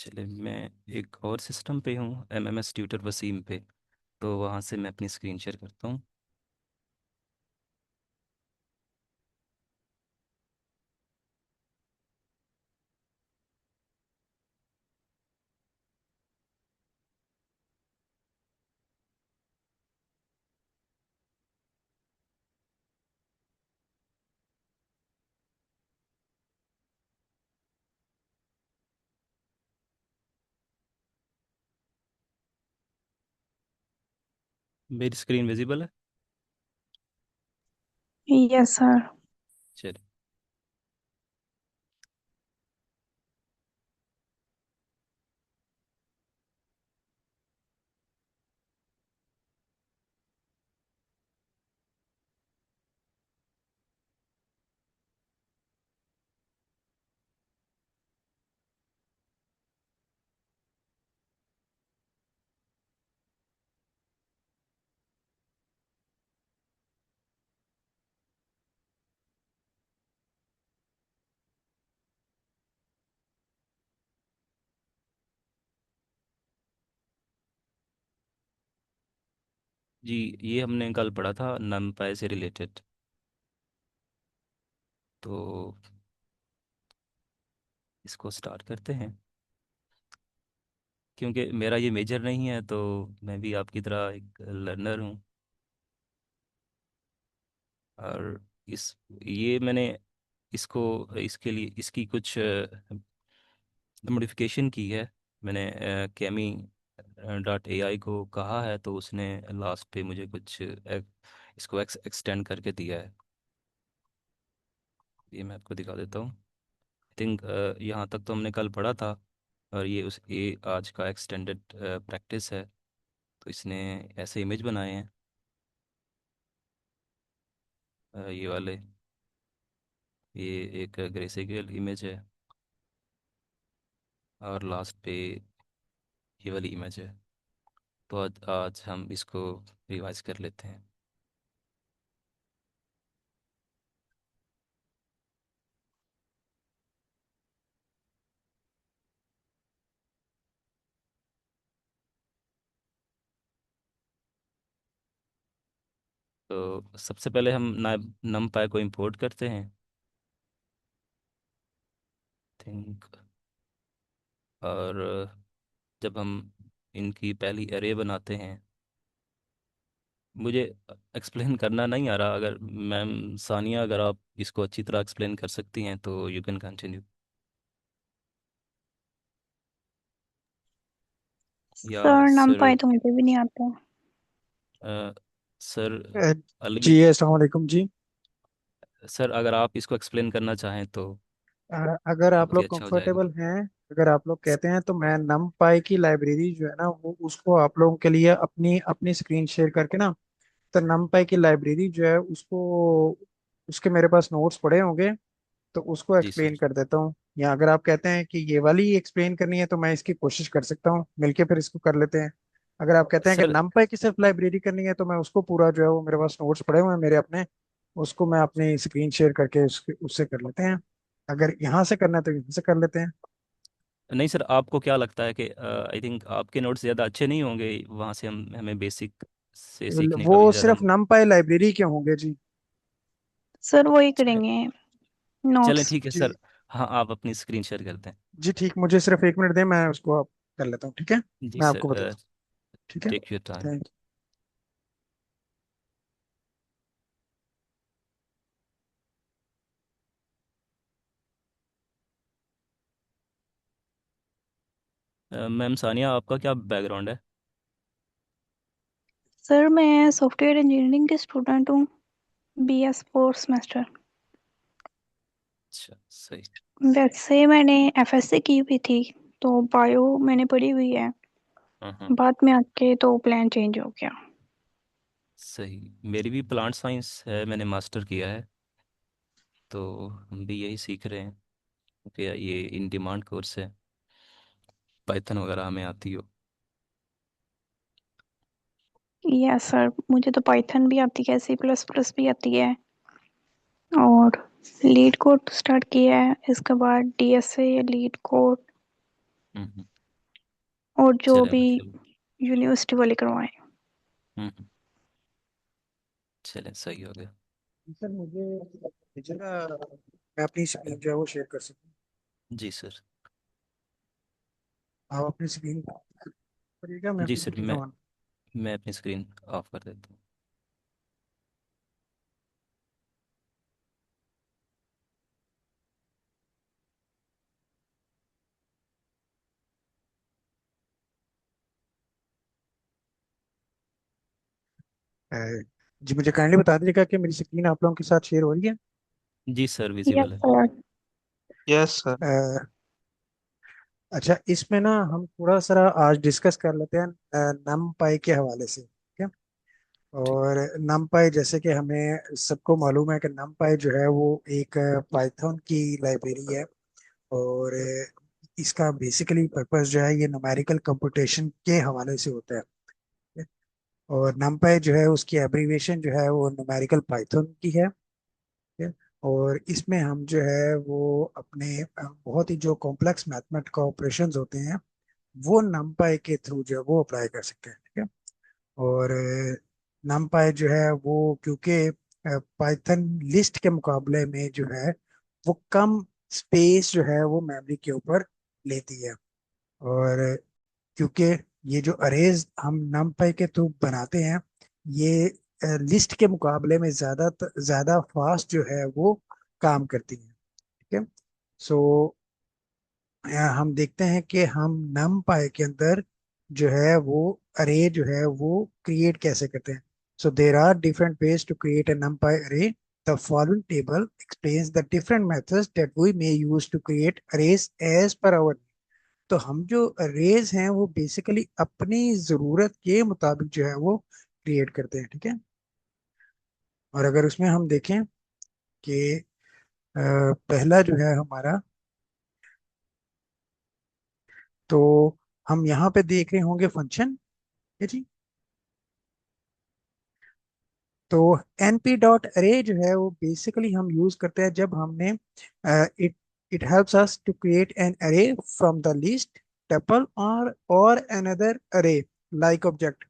चले, मैं एक और सिस्टम पे हूँ, एमएमएस ट्यूटर वसीम पे। तो वहाँ से मैं अपनी स्क्रीन शेयर करता हूँ। मेरी स्क्रीन विजिबल है? Yes sir. चलिए। जी, ये हमने कल पढ़ा था numpy से रिलेटेड। तो इसको स्टार्ट करते हैं। क्योंकि मेरा ये मेजर नहीं है, तो मैं भी आपकी तरह एक लर्नर हूँ। और इस ये मैंने इसको इसके लिए इसकी कुछ मॉडिफिकेशन की है। मैंने कैमी .ai को कहा है, तो उसने लास्ट पे मुझे कुछ इसको एक्सटेंड करके दिया है। ये मैं आपको दिखा देता हूँ। आई थिंक यहाँ तक तो हमने कल पढ़ा था। और ये उस ये आज का एक्सटेंडेड प्रैक्टिस है। तो इसने ऐसे इमेज बनाए हैं, ये वाले। ये एक ग्रेसिकल इमेज है, और लास्ट पे ये वाली इमेज है। तो आज हम इसको रिवाइज कर लेते हैं। तो सबसे पहले हम नमपाई को इंपोर्ट करते हैं, थिंक। और जब हम इनकी पहली अरे बनाते हैं, मुझे एक्सप्लेन करना नहीं आ रहा। अगर मैम सानिया, अगर आप इसको अच्छी तरह एक्सप्लेन कर सकती हैं तो यू कैन कंटिन्यू। या सर नाम सर, पाए तो मुझे भी नहीं आता। अ, सर अ, अली, जी अस्सलाम वालेकुम जी। सर अगर आप इसको एक्सप्लेन करना चाहें तो अगर आप काफ़ी लोग अच्छा हो जाएगा। कंफर्टेबल हैं, अगर आप लोग कहते हैं तो मैं नमपाई की लाइब्रेरी जो है ना वो उसको आप लोगों के लिए अपनी अपनी स्क्रीन शेयर करके ना, तो नमपाई की लाइब्रेरी जो है उसको, उसके मेरे पास नोट्स पड़े होंगे, तो उसको जी एक्सप्लेन सर। कर देता हूँ। या अगर आप कहते हैं कि ये वाली एक्सप्लेन करनी है तो मैं इसकी कोशिश कर सकता हूँ, मिलके फिर इसको कर लेते हैं। अगर आप कहते हैं कि सर नमपाई की सिर्फ लाइब्रेरी करनी है तो मैं उसको पूरा जो है वो मेरे पास नोट्स पड़े हुए हैं मेरे अपने, उसको मैं अपनी स्क्रीन शेयर करके उससे कर लेते हैं। अगर यहाँ से करना है तो यहाँ से कर लेते हैं। नहीं सर, आपको क्या लगता है कि आई थिंक आपके नोट्स ज़्यादा अच्छे नहीं होंगे? वहाँ से हमें बेसिक से सीखने वो का भी ज़्यादा। सिर्फ नमपाई लाइब्रेरी के होंगे जी। सर वही करेंगे चलें, नोट्स। ठीक है जी सर। हाँ, आप अपनी स्क्रीन शेयर करते हैं। जी ठीक, मुझे सिर्फ 1 मिनट दें, मैं उसको आप कर लेता हूँ, ठीक है। जी मैं आपको सर, बताता हूँ। ठीक है। Take your time. Thank ma'am Sania, आपका क्या बैकग्राउंड है? सर मैं सॉफ्टवेयर इंजीनियरिंग के स्टूडेंट हूँ। BS fourth semester. अच्छा, सही। वैसे मैंने FSC की हुई थी, तो बायो मैंने पढ़ी हुई है। हाँ हाँ, बाद में आके तो प्लान चेंज हो गया। सही। मेरी भी प्लांट साइंस है, मैंने मास्टर किया है। तो हम भी यही सीख रहे हैं, क्योंकि ये इन डिमांड कोर्स है। पाइथन वगैरह हमें आती हो। यस सर, मुझे तो पाइथन भी आती है, C++ भी आती है। और लीड कोड स्टार्ट किया है, इसके बाद DSA या लीड कोड। हम्म। और जो चले भी मतलब। यूनिवर्सिटी वाले करवाएं। हम्म। चले, सही हो गया। सर मुझे भेजिए ना, मैं अपनी स्क्रीन जो है वो शेयर कर सकूँ। जी सर। आप अपनी स्क्रीन करिएगा, मैं जी फिर सर, भेजता हूँ। मैं अपनी स्क्रीन ऑफ कर देता हूँ। अ, जी मुझे काइंडली बता दीजिएगा कि मेरी स्क्रीन आप लोगों के साथ शेयर हो रही है। जी सर, यस विजिबल है। सर। Yes sir. अ, अच्छा, इसमें ना हम थोड़ा सा आज डिस्कस कर लेते हैं नम पाई के हवाले से, ठीक है। ठीक। और नम पाई जैसे कि हमें सबको मालूम है कि नम पाई जो है वो एक पाइथन की लाइब्रेरी है। और इसका बेसिकली पर्पस जो है ये न्यूमेरिकल कंप्यूटेशन के हवाले से होता है। और नमपाई जो है उसकी एब्रीविएशन जो है वो न्यूमेरिकल पाइथन की है। ठीक है? और इसमें हम जो है वो अपने बहुत ही जो कॉम्प्लेक्स मैथमेटिकल ऑपरेशंस होते हैं वो नमपाई के थ्रू जो है वो अप्लाई कर सकते हैं, ठीक है। और नमपाई जो है वो क्योंकि पाइथन लिस्ट के मुकाबले में जो है वो कम स्पेस जो है वो मेमोरी के ऊपर लेती है। और क्योंकि ये जो अरेज हम numpy के थ्रू बनाते हैं ये लिस्ट के मुकाबले में ज्यादा फास्ट जो है वो काम करती है, ठीक है। सो हम देखते हैं कि हम numpy के अंदर जो है वो अरे जो है वो क्रिएट कैसे करते हैं। So there are different ways to create a numpy array. The following table explains the different methods that we may use to create arrays as per our. तो हम जो रेज हैं वो बेसिकली अपनी जरूरत के मुताबिक जो है वो क्रिएट करते हैं, ठीक है। और अगर उसमें हम देखें कि पहला जो है हमारा, तो हम यहाँ पे देख रहे होंगे फंक्शन है जी। तो np डॉट अरे जो है वो बेसिकली हम यूज करते हैं जब हमने it it helps us to create an array from the list tuple or another array like object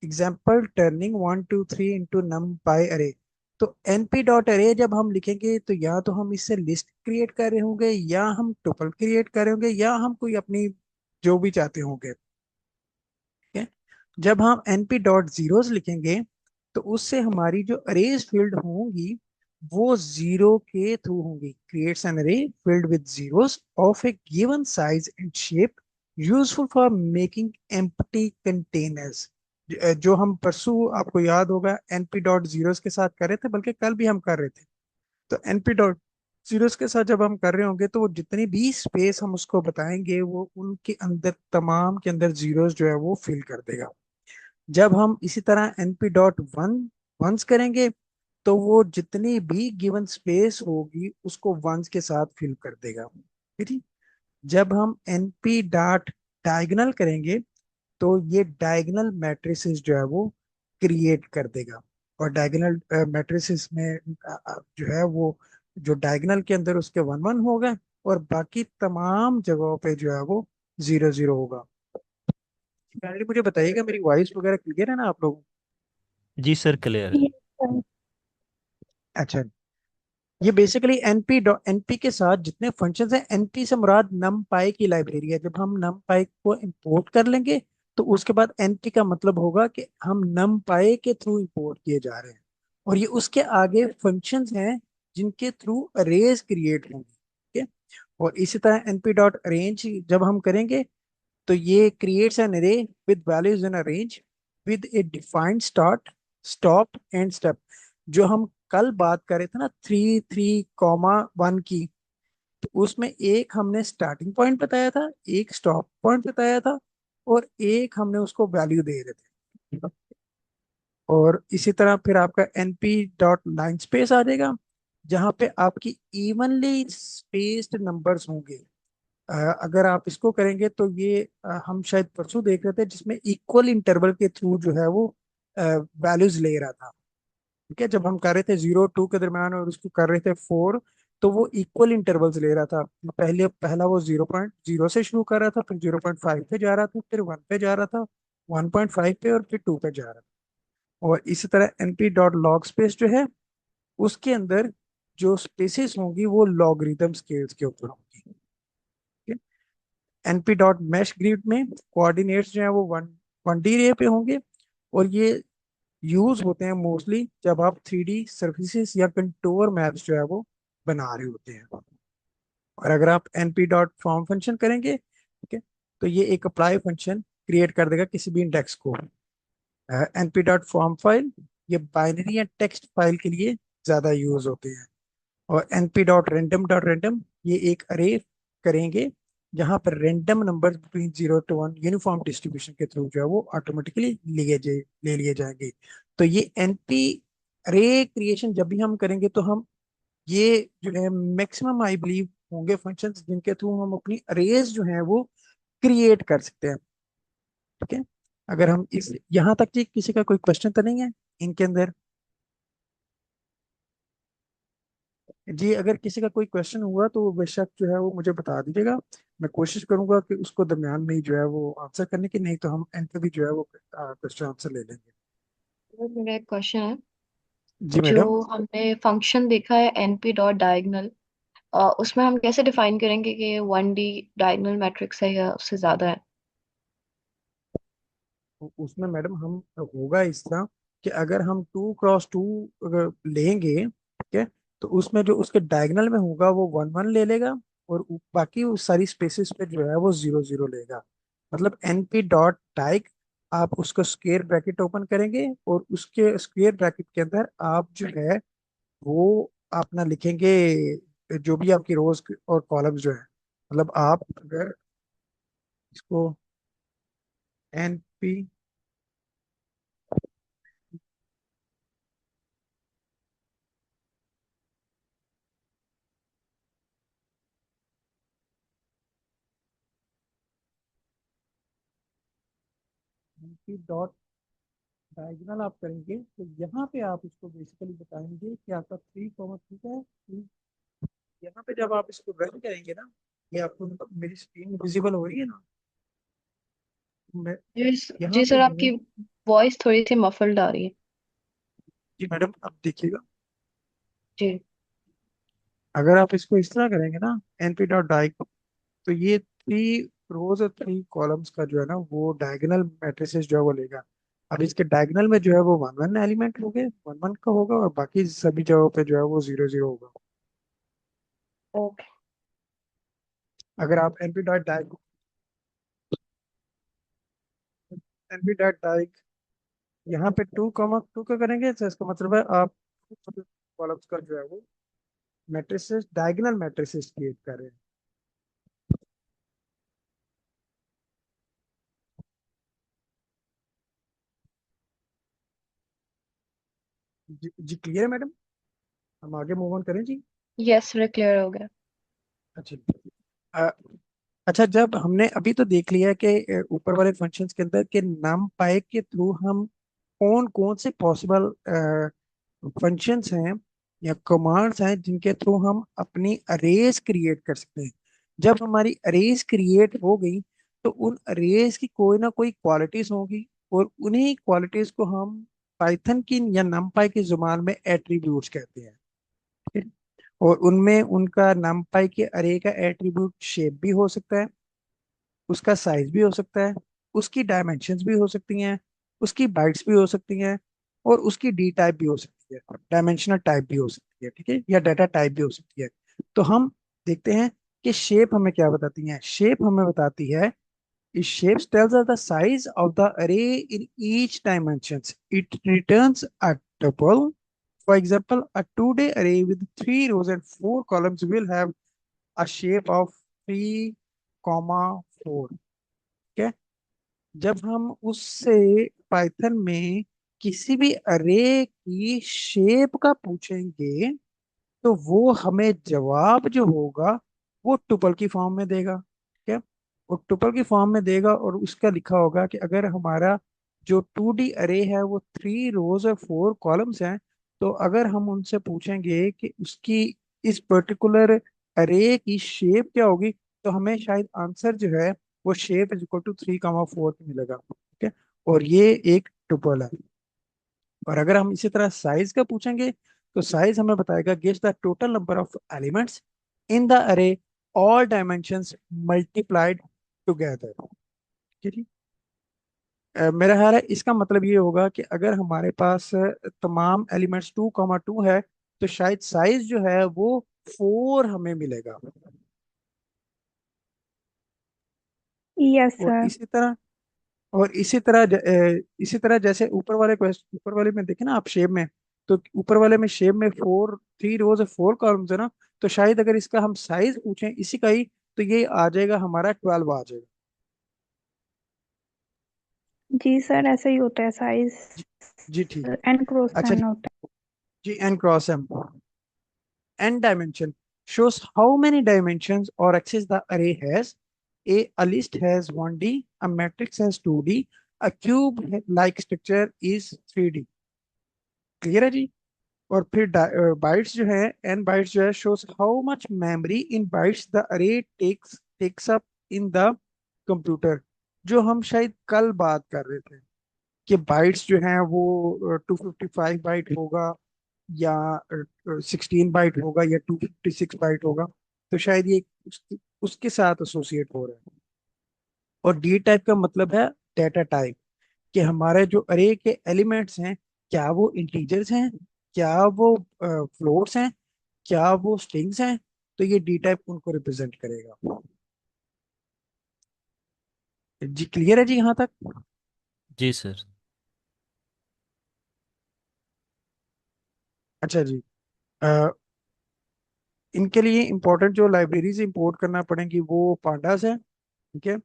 example turning 1 2 3 into numpy array. तो np डॉट अरे जब हम लिखेंगे तो या तो हम इससे लिस्ट क्रिएट कर रहे होंगे या हम टुपल क्रिएट कर रहे होंगे या हम कोई अपनी जो भी चाहते होंगे, ठीक है। जब हम np डॉट जीरोस लिखेंगे तो उससे हमारी जो अरेज फील्ड होंगी वो जीरो के थ्रू होंगी। क्रिएट्स एन अरे filled with zeros of a given size and shape useful for making empty containers। जो हम परसों आपको याद होगा np डॉट जीरोस के साथ कर रहे थे, बल्कि कल भी हम कर रहे थे। तो np डॉट जीरोस के साथ जब हम कर रहे होंगे तो वो जितनी भी स्पेस हम उसको बताएंगे वो उनके अंदर तमाम के अंदर जीरोस जो है वो फिल कर देगा। जब हम इसी तरह np डॉट वंस करेंगे तो वो जितनी भी गिवन स्पेस होगी उसको वंस के साथ फिल कर देगा, ठीक है। जब हम np डॉट डायगोनल करेंगे तो ये डायगोनल मैट्रिसेस जो है वो क्रिएट कर देगा। और डायगोनल मैट्रिसेस में जो है वो जो डायगोनल के अंदर उसके 1 1 होगा और बाकी तमाम जगहों पे जो है वो 0 0 होगा। काइंडली मुझे बताइएगा मेरी वॉइस वगैरह क्लियर है ना आप लोगों जी सर, क्लियर है। Yes sir. को? अच्छा, ये बेसिकली एनपी के साथ जितने फंक्शंस हैं, एनपी से मुराद नम पाई की लाइब्रेरी है। जब हम नम पाई को इंपोर्ट कर लेंगे तो उसके बाद एनपी का मतलब होगा कि हम नम पाई के थ्रू इंपोर्ट किए जा रहे हैं। और ये उसके आगे फंक्शंस हैं जिनके थ्रू अरेज क्रिएट होंगे, ठीक है। और इसी तरह np डॉट अरेंज जब हम करेंगे तो ये क्रिएट्स एन अरे with values in a range with A defined start stop and step. जो हम कल बात कर रहे थे ना 3 3 कॉमा 1 की, तो उसमें एक हमने स्टार्टिंग पॉइंट बताया था, एक स्टॉप पॉइंट बताया था और एक हमने उसको वैल्यू दे रहे थे। और इसी तरह फिर आपका np डॉट लाइन स्पेस आ जाएगा जहाँ पे आपकी इवनली स्पेस्ड नंबर्स होंगे। अगर आप इसको करेंगे तो ये हम शायद परसों देख रहे थे जिसमें इक्वल इंटरवल के थ्रू जो है वो वैल्यूज ले रहा था, ठीक है। जब हम कर रहे थे 0 2 के दरम्यान और उसको कर रहे थे 4 तो वो इक्वल इंटरवल्स ले रहा था। पहला वो 0.0 से शुरू कर रहा था, फिर 0.5 पे जा रहा था, फिर 1 पे जा रहा था, 1.5 पे, और फिर 2 पे जा रहा था। और इसी तरह np डॉट लॉग स्पेस जो है, उसके अंदर जो स्पेसेस होंगी वो लॉगरिथम स्केल्स के ऊपर होंगी। np डॉट मैश ग्रिड में कोऑर्डिनेट्स जो है वो वन 1D रे पे होंगे। और ये यूज होते हैं मोस्टली जब आप 3D सर्फेसिस या कंटूर मैप्स जो है वो बना रहे होते हैं। और अगर आप np डॉट फॉर्म फंक्शन करेंगे, ठीक है, तो ये एक अप्लाई फंक्शन क्रिएट कर देगा किसी भी इंडेक्स को। np डॉट फॉर्म फाइल, ये बाइनरी या टेक्स्ट फाइल के लिए ज्यादा यूज होते हैं। और np डॉट रेंडम ये एक अरे करेंगे जहां पर random number between 0 to 1 uniform distribution के थ्रू जो है वो ऑटोमेटिकली ले लिए जाएंगे। तो ये np अरे क्रिएशन जब भी हम करेंगे तो हम ये जो है मैक्सिमम आई बिलीव होंगे फंक्शंस जिनके थ्रू हम अपनी अरेज जो है वो क्रिएट कर सकते हैं। ठीक है, अगर हम इस यहाँ तक जी किसी का कोई क्वेश्चन तो नहीं है इनके अंदर? जी अगर किसी का कोई क्वेश्चन हुआ तो वो बेशक जो है वो मुझे बता दीजिएगा। मैं कोशिश करूंगा कि उसको दरमियान में ही जो है वो आंसर करने की, नहीं तो हम एंड पे भी जो है वो क्वेश्चन आंसर ले लेंगे। तो मेरा एक क्वेश्चन है। जी जो मैडम। हमने फंक्शन देखा है np डॉट डायगनल, उसमें हम कैसे डिफाइन करेंगे कि 1D डायगनल मैट्रिक्स है या उससे ज्यादा है? उसमें मैडम हम होगा इस तरह कि अगर हम 2 क्रॉस 2 अगर लेंगे, ठीक है, तो उसमें जो उसके डायगनल में होगा वो 1 1 ले लेगा, और बाकी उस सारी स्पेसेस पे जो है वो 0 0 लेगा। मतलब np डॉट डाइग, आप उसका स्क्वायर ब्रैकेट ओपन करेंगे और उसके स्क्वायर ब्रैकेट के अंदर आप जो है वो अपना लिखेंगे जो भी आपकी रोज और कॉलम्स जो है। मतलब आप अगर इसको np डॉट डायगोनल आप करेंगे तो यहाँ पे आप इसको बेसिकली बताएंगे कि आपका 3 ठीक है। यहाँ पे जब आप इसको रन करेंगे ना, ये आपको मतलब मेरी स्क्रीन विजिबल हो रही है ना? मैं जी यहाँ जी पे सर, जो है, आपकी वॉइस थोड़ी सी मफल्ड आ रही है। जी मैडम आप देखिएगा, जी। अगर आप इसको इस तरह करेंगे ना np डॉट डाइग, तो ये 3 रोज और 3 कॉलम्स का जो है ना वो डायगोनल मैट्रिसेस जो है वो लेगा। अब इसके डायगोनल में जो है वो 1 1 एलिमेंट हो गए, 1 1 का होगा, और बाकी सभी जगहों पे जो है वो 0 0 होगा। ओके। अगर आप np डॉट डाइग यहाँ पे 2 2 का करेंगे तो इसका मतलब है आप कॉलम्स का जो है वो मैट्रिसेस डायगोनल मैट्रिसेस क्रिएट कर रहे हैं। जी क्लियर है मैडम? हम आगे मूव ऑन करें जी। यस सर, क्लियर हो गया। अच्छा। अ, अच्छा, जब हमने अभी तो देख लिया कि ऊपर वाले फंक्शंस के अंदर के नम पाई के थ्रू हम कौन कौन से पॉसिबल फंक्शंस हैं या कमांड्स हैं जिनके थ्रू हम अपनी अरेज क्रिएट कर सकते हैं। जब हमारी अरेज क्रिएट हो गई तो उन अरेज की कोई ना कोई क्वालिटीज होंगी, और उन्हीं क्वालिटीज को हम पाइथन की या नमपाई की जुबान में एट्रीब्यूट्स कहते हैं। ठीक है? और उनमें उनका नमपाई के अरे का एट्रीब्यूट शेप भी हो सकता है, उसका साइज भी हो सकता है, उसकी डायमेंशंस भी हो सकती हैं, उसकी बाइट्स भी हो सकती हैं, और उसकी डी टाइप भी हो सकती है, डायमेंशनल टाइप भी हो सकती है, ठीक है, या डाटा टाइप भी हो सकती है। तो हम देखते हैं कि शेप हमें क्या बताती है। शेप हमें बताती है, इस shapes tells us the size of the array in each dimensions. It returns a tuple. For example, a 2D array with 3 rows and 4 columns will have a shape of 3, 4। ठीक है, जब हम उससे पाइथन में किसी भी अरे की शेप का पूछेंगे तो वो हमें जवाब जो होगा वो टुपल की फॉर्म में देगा। ठीक है, वो टुपल की फॉर्म में देगा, और उसका लिखा होगा कि अगर हमारा जो 2D अरे है वो 3 रोज और 4 कॉलम्स हैं, तो अगर हम उनसे पूछेंगे कि उसकी इस पर्टिकुलर अरे की शेप क्या होगी, तो हमें शायद आंसर जो है वो शेप इज इक्वल टू 3, 4 मिलेगा। ठीक है, और ये एक टुपल है। और अगर हम इसी तरह साइज का पूछेंगे, तो साइज हमें बताएगा gives the total number of elements in the array all dimensions multiplied together. ठीक है जी। मेरा ख्याल है इसका मतलब ये होगा कि अगर हमारे पास तमाम एलिमेंट्स 2, 2 है, तो शायद साइज जो है वो 4 हमें मिलेगा। यस और सर। इसी तरह और इसी तरह जैसे ऊपर वाले क्वेश्चन, ऊपर वाले में देखे ना आप शेप में, तो ऊपर वाले में शेप में 3 रोज और 4 कॉलम्स है ना, तो शायद अगर इसका हम साइज पूछें इसी का ही, तो ये आ जाएगा हमारा 12 आ जाएगा। जी सर, ऐसा ही होता है साइज। जी, जी ठीक। एन क्रॉस अच्छा एन जी। होता जी, N cross M, n dimension shows how many dimensions or axes the array has. A list has 1D, a matrix has 2D, a cube like structure is 3D। Clear है जी। और फिर bytes जो है, n bytes जो है shows how much memory in bytes the array takes up in the computer। जो हम शायद कल बात कर रहे थे कि बाइट्स जो हैं वो 255 बाइट होगा, या 16 बाइट होगा, या 256 बाइट होगा। तो शायद ये उसके साथ एसोसिएट हो रहा है। और डी टाइप का मतलब है डेटा टाइप, कि हमारे जो अरे के एलिमेंट्स हैं, क्या वो इंटीजर्स हैं, क्या वो फ्लोट्स हैं, क्या वो स्ट्रिंग्स हैं। तो ये डी टाइप उनको रिप्रेजेंट करेगा। जी क्लियर है जी यहाँ तक। जी सर। अच्छा जी। अ, इनके लिए इंपॉर्टेंट जो लाइब्रेरीज इंपोर्ट करना पड़ेंगी वो पांडास है। ठीक है।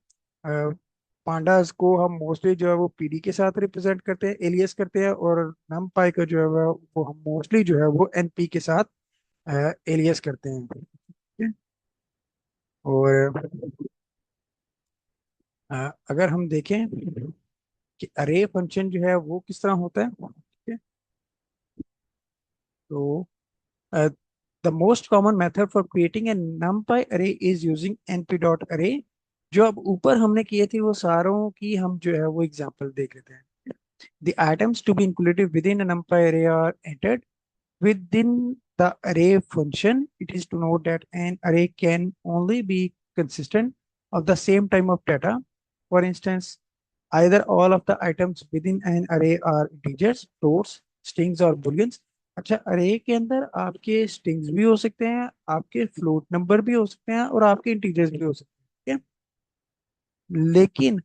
पांडास को हम मोस्टली जो है वो पीडी के साथ रिप्रेजेंट करते हैं, एलियस करते हैं, और नमपाई का जो है वो हम मोस्टली जो है वो एनपी के साथ एलियस करते हैं। ठीक है? और अगर हम देखें कि अरे फंक्शन जो है वो किस तरह होता है, ठीक है, तो the most common method for creating a numpy अरे इज यूजिंग np डॉट अरे। जो अब ऊपर हमने किए थे वो सारों की हम जो है वो एग्जांपल देख लेते हैं। The items to be included within a NumPy array are entered within the array function. It is to note that an array can only be consistent of the same type of data. For instance, either all of the items within an array are integers, floats, strings or booleans। अच्छा, अरे के अंदर आपके strings भी हो सकते हैं, आपके फ्लोट नंबर भी हो सकते हैं, और आपके इंटीजर्स भी हो सकते हैं। ठीक है? लेकिन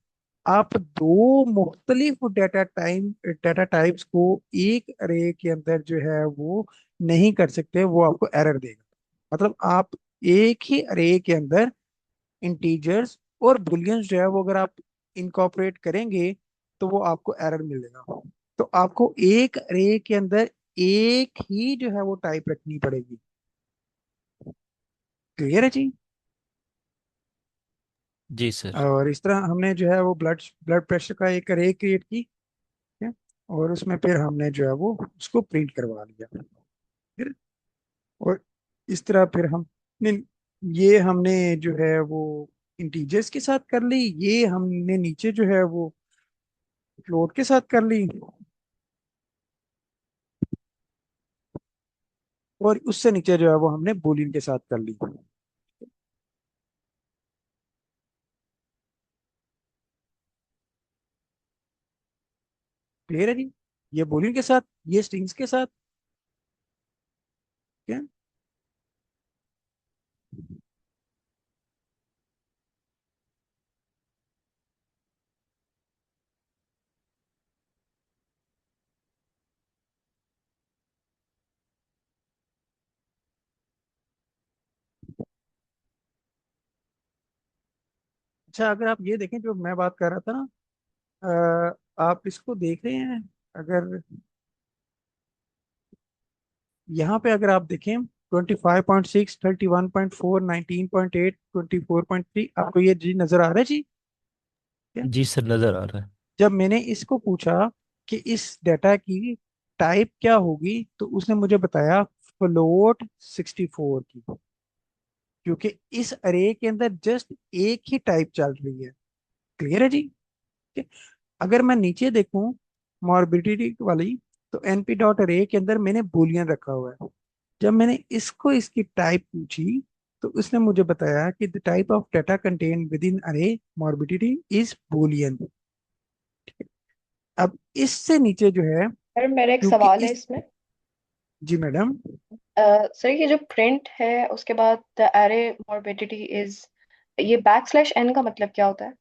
आप दो मुख्तलिफ डेटा टाइप्स को एक अरे के अंदर जो है वो नहीं कर सकते, वो आपको एरर देगा। मतलब आप एक ही अरे के अंदर इंटीजर्स और बुलियंस जो है वो अगर आप इनकॉर्पोरेट करेंगे, तो वो आपको एरर मिलेगा। तो आपको एक अरे के अंदर एक ही जो है वो टाइप रखनी पड़ेगी। क्लियर है जी। जी सर। और इस तरह हमने जो है वो ब्लड ब्लड प्रेशर का एक अरे क्रिएट की है, और उसमें फिर हमने जो है वो उसको प्रिंट करवा लिया। फिर और इस तरह फिर हम ने, ये हमने जो है वो इंटीजर्स के साथ कर ली, ये हमने नीचे जो है वो फ्लोट के साथ कर ली, और उससे नीचे जो है वो हमने बूलियन के साथ कर ली। क्लियर है जी। ये बूलियन के साथ, ये स्ट्रिंग्स के साथ। क्या। अच्छा, अगर आप ये देखें जो मैं बात कर रहा था ना, आप इसको देख रहे हैं। अगर यहाँ पे अगर आप देखें 25.6, 31.4, 19.8, 24.3, आपको ये जी नजर आ रहा है जी। क्या? जी सर, नज़र आ रहा है। जब मैंने इसको पूछा कि इस डाटा की टाइप क्या होगी, तो उसने मुझे बताया फ्लोट 64 की, क्योंकि इस अरे के अंदर जस्ट एक ही टाइप चल रही है। क्लियर है जी? ठीक है। अगर मैं नीचे देखूं मॉर्बिडिटी वाली, तो एनपी डॉट अरे के अंदर मैंने बूलियन रखा हुआ है। जब मैंने इसको इसकी टाइप पूछी, तो उसने मुझे बताया कि the type of data contain with in अरे मॉर्बिडिटी इज बूलियन। अब इससे नीचे जो है, सर मेरा एक क्योंकि सवाल है इस, इसमें। जी मैडम। सर ये जो प्रिंट है उसके बाद द एरे मोर्बिडिटी इज, ये बैक स्लैश एन का मतलब क्या होता है?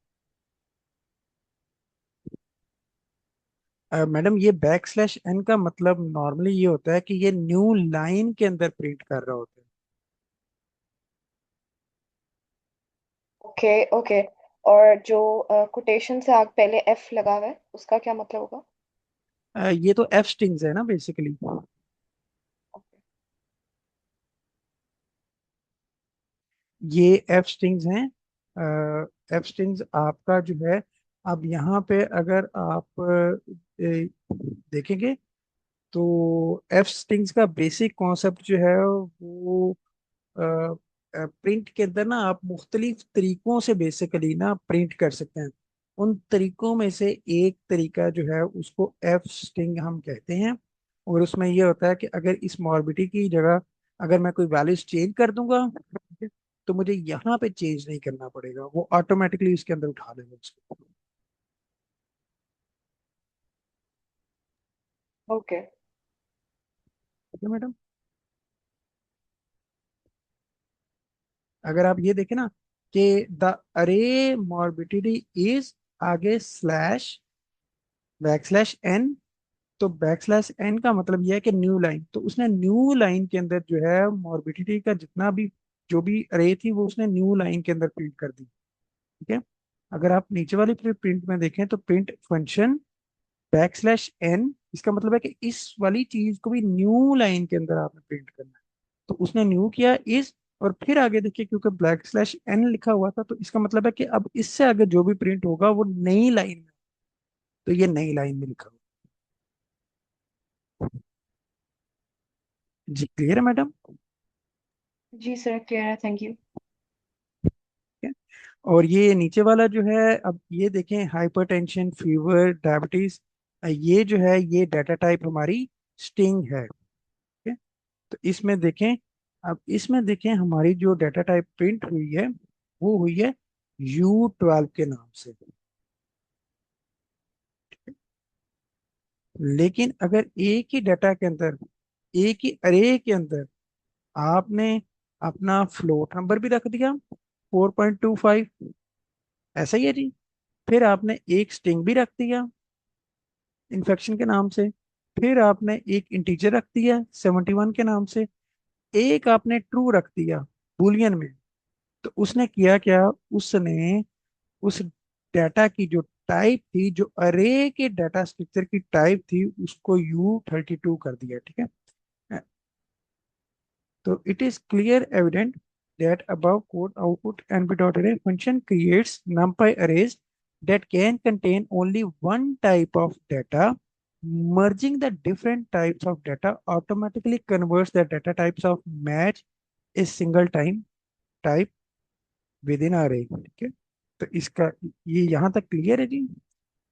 मैडम ये बैक स्लैश एन का मतलब नॉर्मली ये होता है कि ये न्यू लाइन के अंदर प्रिंट कर रहा होता ओके ओके। और जो कोटेशन से आगे पहले एफ लगा हुआ है उसका क्या मतलब होगा? है। ये तो एफ स्ट्रिंग्स है ना बेसिकली। ये एफ स्ट्रिंग्स हैं। एफ स्ट्रिंग्स आपका जो है, अब यहाँ पे अगर आप देखेंगे, तो एफ स्ट्रिंग्स का बेसिक कॉन्सेप्ट जो है वो, प्रिंट के अंदर ना आप मुख्तलिफ तरीकों से बेसिकली ना प्रिंट कर सकते हैं। उन तरीकों में से एक तरीका जो है उसको एफ स्ट्रिंग हम कहते हैं। और उसमें यह होता है कि अगर इस मॉर्बिडी की जगह अगर मैं कोई वैल्यूज चेंज कर दूंगा, ठीक है, तो मुझे यहाँ पे चेंज नहीं करना पड़ेगा, वो ऑटोमेटिकली इसके अंदर उठा लेगा उसको। ओके। ठीक है मैडम। अगर आप ये देखें ना कि द अरे मॉर्बिडिटी इज, आगे स्लैश बैक स्लैश एन, तो बैक स्लैश एन का मतलब यह है कि न्यू लाइन, तो उसने न्यू लाइन के अंदर जो है मॉर्बिडिटी का जितना भी जो भी अरे थी वो उसने न्यू लाइन के अंदर प्रिंट कर दी। ठीक है। अगर आप नीचे वाली प्रिंट में देखें, तो print function backslash n, इसका मतलब है कि इस वाली चीज को भी न्यू लाइन के अंदर आपने प्रिंट करना है। तो उसने न्यू किया इस, और फिर आगे देखिए क्योंकि ब्लैक स्लैश एन लिखा हुआ था, तो इसका मतलब है कि अब इससे आगे जो भी प्रिंट होगा वो नई लाइन में, तो ये नई लाइन में लिखा हुआ है। जी क्लियर है मैडम? जी सर क्लियर है, थैंक यू। ठीक है। और ये नीचे वाला जो है, अब ये देखें हाइपरटेंशन, फीवर, डायबिटीज, ये जो है ये डाटा टाइप हमारी स्टिंग है। ठीक है। तो इसमें देखें, अब इसमें देखें हमारी जो डाटा टाइप प्रिंट हुई है वो हुई है U12 के नाम से। लेकिन अगर एक ही डाटा के अंदर, एक ही अरे के अंदर आपने अपना फ्लोट नंबर भी रख दिया 4.25, ऐसा ही है जी, फिर आपने एक स्ट्रिंग भी रख दिया इन्फेक्शन के नाम से, फिर आपने एक इंटीजर रख दिया 71 के नाम से, एक आपने ट्रू रख दिया बूलियन में, तो उसने किया क्या, उसने उस डाटा की जो टाइप थी, जो अरे के डाटा स्ट्रक्चर की टाइप थी, उसको U32 कर दिया। ठीक है। So it is clear evident that above code output np.array function creates numpy arrays that can contain only one type of data. Merging the different types of data automatically converts the data types of match a single time type within array। ठीक है। तो इसका ये यहाँ तक clear है जी,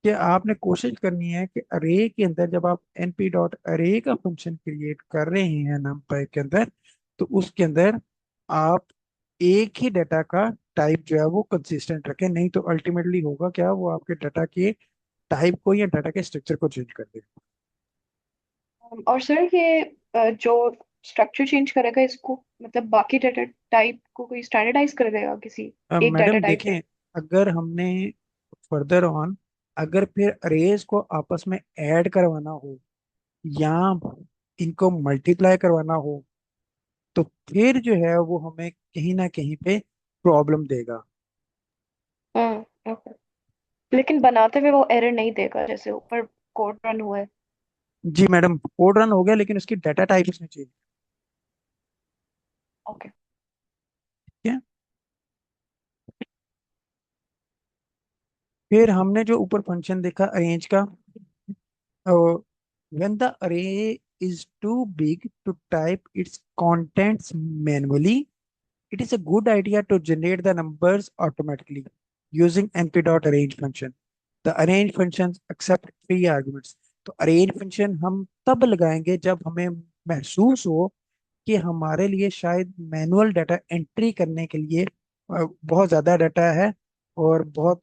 कि आपने कोशिश करनी है कि अरे के अंदर जब आप np डॉट अरे का फंक्शन क्रिएट कर रहे हैं numpy के अंदर, तो उसके अंदर आप एक ही डाटा का टाइप जो है वो कंसिस्टेंट रखें, नहीं तो अल्टीमेटली होगा क्या, वो आपके डाटा के टाइप को या डाटा के स्ट्रक्चर को चेंज कर देगा। और सर ये जो स्ट्रक्चर चेंज करेगा इसको, मतलब बाकी डाटा टाइप को कोई स्टैंडर्डाइज कर देगा किसी एक डाटा मैडम टाइप पे? देखें, अगर हमने फर्दर ऑन, अगर फिर अरेज को आपस में ऐड करवाना हो या इनको मल्टीप्लाई करवाना हो, तो फिर जो है वो हमें कहीं ना कहीं पे प्रॉब्लम देगा। ओके। लेकिन बनाते हुए वो एरर नहीं देगा जैसे ऊपर कोड रन हुआ है? जी मैडम, कोड रन हो गया लेकिन उसकी डाटा टाइप उसने चेंज ओके। किया। फिर हमने जो ऊपर फंक्शन देखा अरेंज का, व्हेन द अरे is too big to type its contents manually, it is a good idea to generate the numbers automatically using np.arrange function. The arrange functions accept three arguments. तो arrange function हम तब लगाएंगे जब हमें महसूस हो कि हमारे लिए शायद मैनुअल डाटा एंट्री करने के लिए बहुत ज्यादा डाटा है और बहुत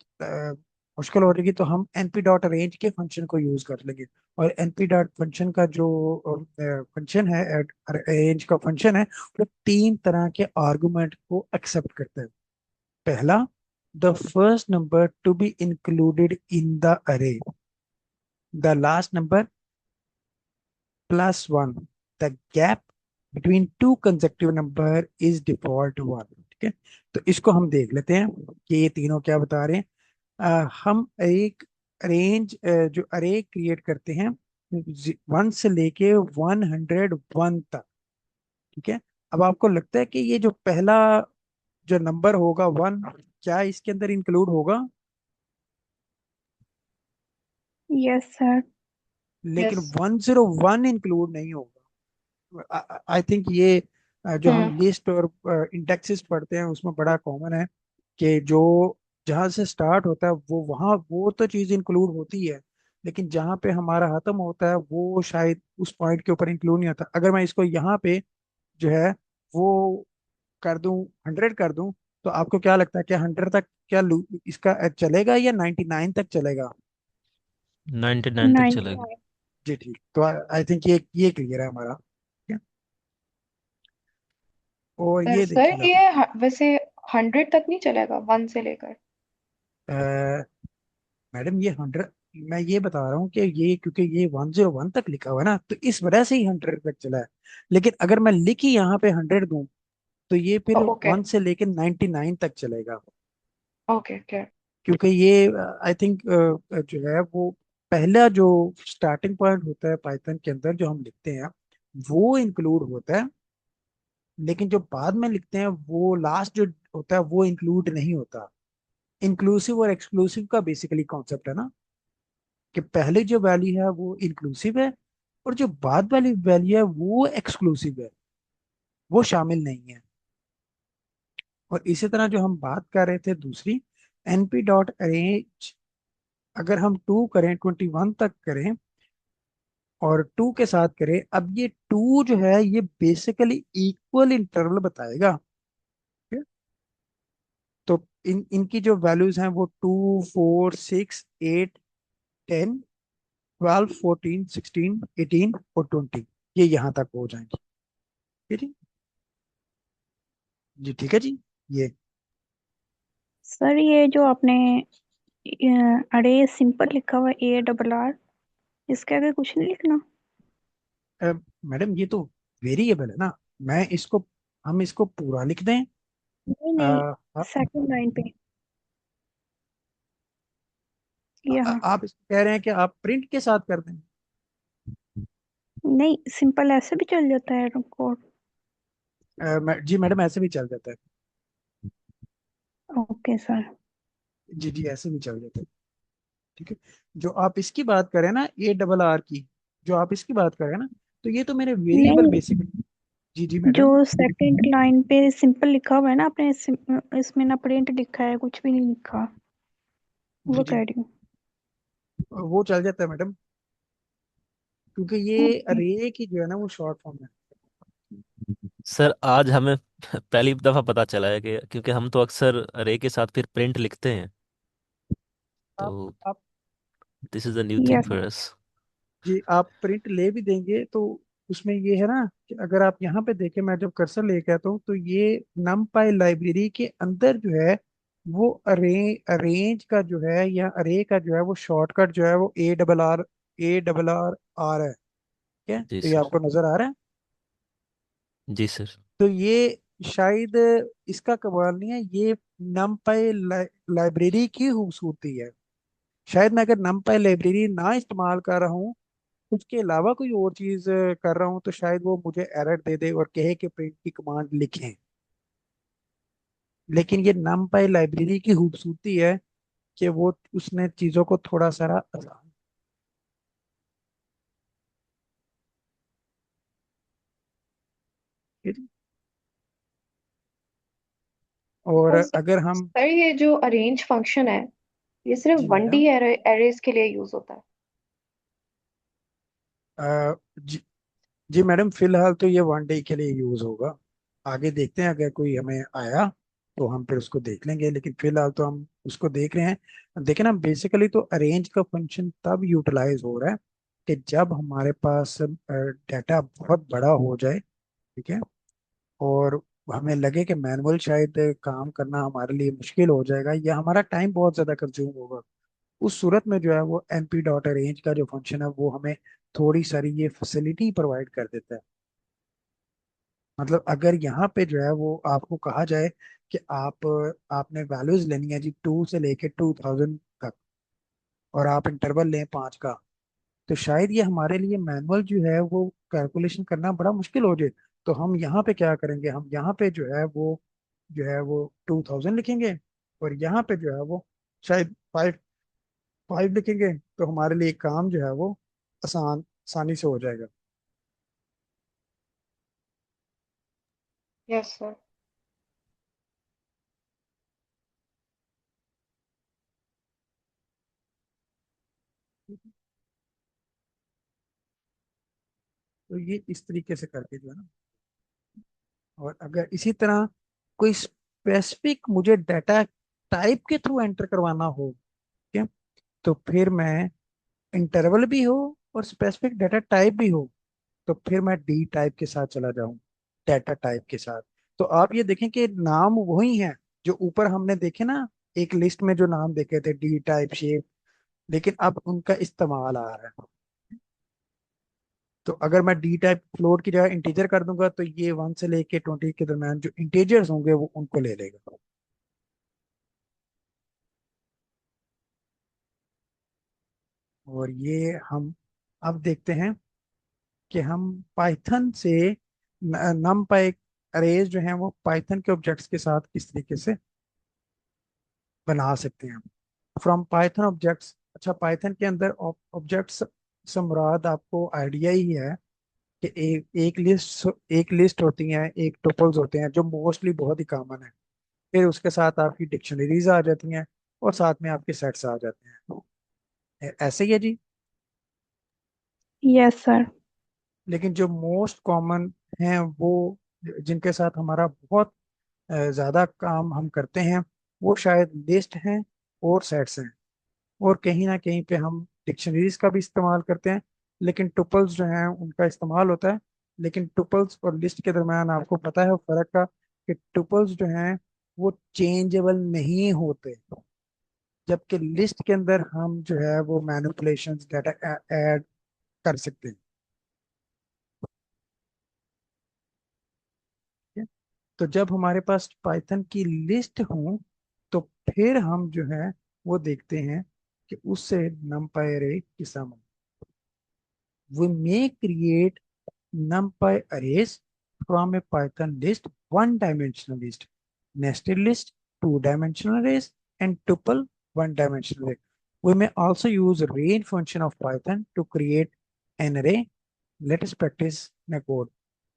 मुश्किल हो रही है, तो हम np डॉट अरेंज के फंक्शन को यूज कर लेंगे। और np डॉट फंक्शन का जो फंक्शन है, अरेंज का फंक्शन है, वो तीन तरह के आर्गुमेंट को एक्सेप्ट करता है। पहला, the first number to be included in the array, the last number +1, the gap between two consecutive number is default 1। ठीक है, तो इसको हम देख लेते हैं कि ये तीनों क्या बता रहे हैं। हम एक रेंज जो अरे क्रिएट करते हैं 1 से लेके 101 तक। ठीक है, अब आपको लगता है कि ये जो पहला जो नंबर होगा 1, क्या इसके अंदर इंक्लूड होगा? Yes sir. लेकिन यस। 101 इंक्लूड नहीं होगा। आई थिंक ये जो हम हम्म। लिस्ट और इंडेक्सेस पढ़ते हैं उसमें बड़ा कॉमन है कि जो जहाँ से स्टार्ट होता है वो वहाँ वो तो चीज़ इंक्लूड होती है, लेकिन जहाँ पे हमारा खत्म होता है वो शायद उस पॉइंट के ऊपर इंक्लूड नहीं होता। अगर मैं इसको यहाँ पे जो है वो कर दूं, 100 कर दूं, तो आपको क्या लगता है कि 100 तक क्या इसका चलेगा या 99 तक चलेगा? 99 तक चलेगा। 99। जी ठीक, तो आई थिंक ये क्लियर है हमारा। ठीक है, और ये सर देखिए आप, ये वैसे 100 तक नहीं चलेगा, 1 से लेकर? मैडम ये 100, मैं ये बता रहा हूँ कि ये क्योंकि ये 101 तक लिखा हुआ है ना, तो इस वजह से ही 100 तक चला है। लेकिन अगर मैं लिखी यहाँ पे 100 दूं, तो ये फिर ओके 1 से लेके 99 तक चलेगा। Okay okay. क्योंकि ये आई थिंक जो है वो पहला जो स्टार्टिंग पॉइंट होता है पाइथन के अंदर जो हम लिखते हैं वो इंक्लूड होता है, लेकिन जो बाद में लिखते हैं वो लास्ट जो होता है वो इंक्लूड नहीं होता। इंक्लूसिव और एक्सक्लूसिव का बेसिकली कॉन्सेप्ट है ना, कि पहले जो वैल्यू है वो इंक्लूसिव है और जो बाद वाली वैल्यू है वो एक्सक्लूसिव है, वो शामिल नहीं है। और इसी तरह जो हम बात कर रहे थे दूसरी, np डॉट अरेंज, अगर हम 2 करें, 21 तक करें और 2 के साथ करें, अब ये 2 जो है ये बेसिकली इक्वल इंटरवल बताएगा। ठीक है? तो इनकी जो वैल्यूज हैं वो 2, 4, 6, 8, 10, 12, 14, 16, 18 और 20, ये यहाँ तक हो जाएंगी। ठीक है जी, जी ठीक है जी। ये सर ये जो आपने अरे सिंपल लिखा हुआ ARR, इसके आगे कुछ नहीं लिखना? मैडम ये तो वेरिएबल है ना, मैं इसको हम इसको पूरा लिख दें। नहीं अ, नहीं, आप सेकंड लाइन पे यहाँ। आप इसको कह रहे हैं कि आप प्रिंट के साथ कर दें? नहीं, सिंपल ऐसे भी चल जाता है कोड। जी मैडम, ऐसे भी चल जाता है। Okay sir. जी जी, ऐसे भी चल जाता है। ठीक है, जो आप इसकी बात करें ना, ARR की, जो आप इसकी बात करें ना, तो ये तो मेरे वेरिएबल नहीं, बेसिकली। जी जी जो मैडम। सेकंड लाइन पे सिंपल लिखा हुआ है ना आपने, इसमें ना प्रिंट लिखा है, कुछ भी नहीं लिखा, जी वो जी, कह रही हूँ। वो चल जाता है मैडम, क्योंकि ये ओके। अरे की जो है ना वो शॉर्ट फॉर्म है। सर आज हमें पहली दफा पता चला है कि क्योंकि हम तो अक्सर अरे के साथ फिर प्रिंट लिखते हैं, आप तो आप this is a new thing yes. For us. जी, आप प्रिंट ले भी देंगे तो उसमें ये है ना कि अगर आप यहाँ पे देखें, मैं जब कर्सर लेके आता हूँ तो ये numpy लाइब्रेरी के अंदर जो है वो अरेंज का जो है या अरे का जो है वो शॉर्टकट जो है वो ARR है। ठीक है, जी तो ये सर। आपको नजर आ रहा है। जी सर। तो ये शायद इसका कमाल नहीं है, ये numpy लाइब्रेरी की खूबसूरती है। शायद मैं अगर numpy लाइब्रेरी ना इस्तेमाल कर रहा हूँ, उसके अलावा कोई और चीज कर रहा हूँ, तो शायद वो मुझे एरर दे दे और कहे कि प्रिंट की कमांड लिखें। लेकिन ये numpy लाइब्रेरी की खूबसूरती है कि वो उसने चीजों को थोड़ा सा आसान। और बस अगर हम, सर ये जो अरेंज फंक्शन है ये सिर्फ जी वन डी मैडम, एरेज के लिए यूज होता है? जी, जी मैडम, फिलहाल तो ये 1 डे के लिए यूज होगा। आगे देखते हैं, अगर कोई हमें आया तो हम फिर उसको देख लेंगे, लेकिन फिलहाल तो हम उसको देख रहे हैं। देखें ना, बेसिकली तो अरेंज का फंक्शन तब यूटिलाइज हो रहा है कि जब हमारे पास डाटा बहुत बड़ा हो जाए, ठीक है, और हमें लगे कि मैनुअल शायद काम करना हमारे लिए मुश्किल हो जाएगा या हमारा टाइम बहुत ज़्यादा कंज्यूम होगा। उस सूरत में जो है वो np डॉट अरेंज का जो फंक्शन है वो हमें थोड़ी सारी ये फैसिलिटी प्रोवाइड कर देता है। मतलब अगर यहाँ पे जो है वो आपको कहा जाए कि आपने वैल्यूज लेनी है जी 2 से लेके 2000 तक, और आप इंटरवल लें 5 का, तो शायद ये हमारे लिए मैनुअल जो है वो कैलकुलेशन करना बड़ा मुश्किल हो जाए। तो हम यहाँ पे क्या करेंगे, हम यहाँ पे जो है वो 2000 लिखेंगे, और यहाँ पे जो है वो शायद 5 लिखेंगे, तो हमारे लिए काम जो है वो आसानी से हो जाएगा। Yes sir. तो ये इस तरीके से करके जो है ना, और अगर इसी तरह कोई स्पेसिफिक मुझे डाटा टाइप के थ्रू एंटर करवाना हो, ठीक है, तो फिर मैं इंटरवल भी हो और स्पेसिफिक डाटा टाइप भी हो, तो फिर मैं डी टाइप के साथ चला जाऊं, डाटा टाइप के साथ। तो आप ये देखें कि नाम वही हैं जो ऊपर हमने देखे ना, एक लिस्ट में जो नाम देखे थे डी टाइप शेप, लेकिन अब उनका इस्तेमाल आ रहा है। तो अगर मैं डी टाइप फ्लोट की जगह इंटीजर कर दूंगा तो ये 1 से लेके 20 के दरम्यान जो इंटीजर्स होंगे वो उनको ले लेगा। और ये हम अब देखते हैं कि हम पाइथन से नम पाई अरेज जो हैं वो पाइथन के ऑब्जेक्ट्स के साथ किस तरीके से बना सकते हैं फ्रॉम पाइथन ऑब्जेक्ट्स। अच्छा, पाइथन के अंदर ऑब्जेक्ट्स से मुराद आपको आइडिया ही है कि एक लिस्ट होती है, एक टुपल्स होते हैं जो मोस्टली बहुत ही कॉमन है। फिर उसके साथ आपकी डिक्शनरीज आ जाती हैं और साथ में आपके सेट्स आ जाते हैं। ऐसे ही है जी। Yes sir. लेकिन जो मोस्ट कॉमन हैं वो, जिनके साथ हमारा बहुत ज़्यादा काम हम करते हैं, वो शायद लिस्ट हैं और सेट्स हैं, और कहीं ना कहीं पे हम डिक्शनरीज का भी इस्तेमाल करते हैं, लेकिन टुपल्स जो हैं उनका इस्तेमाल होता है। लेकिन टुपल्स और लिस्ट के दरम्यान आपको पता है फर्क का, कि टुपल्स जो हैं वो चेंजेबल नहीं होते, जबकि लिस्ट के अंदर हम जो है वो मैनिपुलेशंस डाटा ऐड कर सकते हैं। ठीक है? तो जब हमारे पास पाइथन की लिस्ट हो, तो फिर हम जो है वो देखते हैं कि उससे नमपाई अरे किस तरह we may create numpy arrays from a Python list, one-dimensional list, nested list, two-dimensional arrays, and tuple one-dimensional array. We may also use range function of Python to create an array. Let us practice in a code.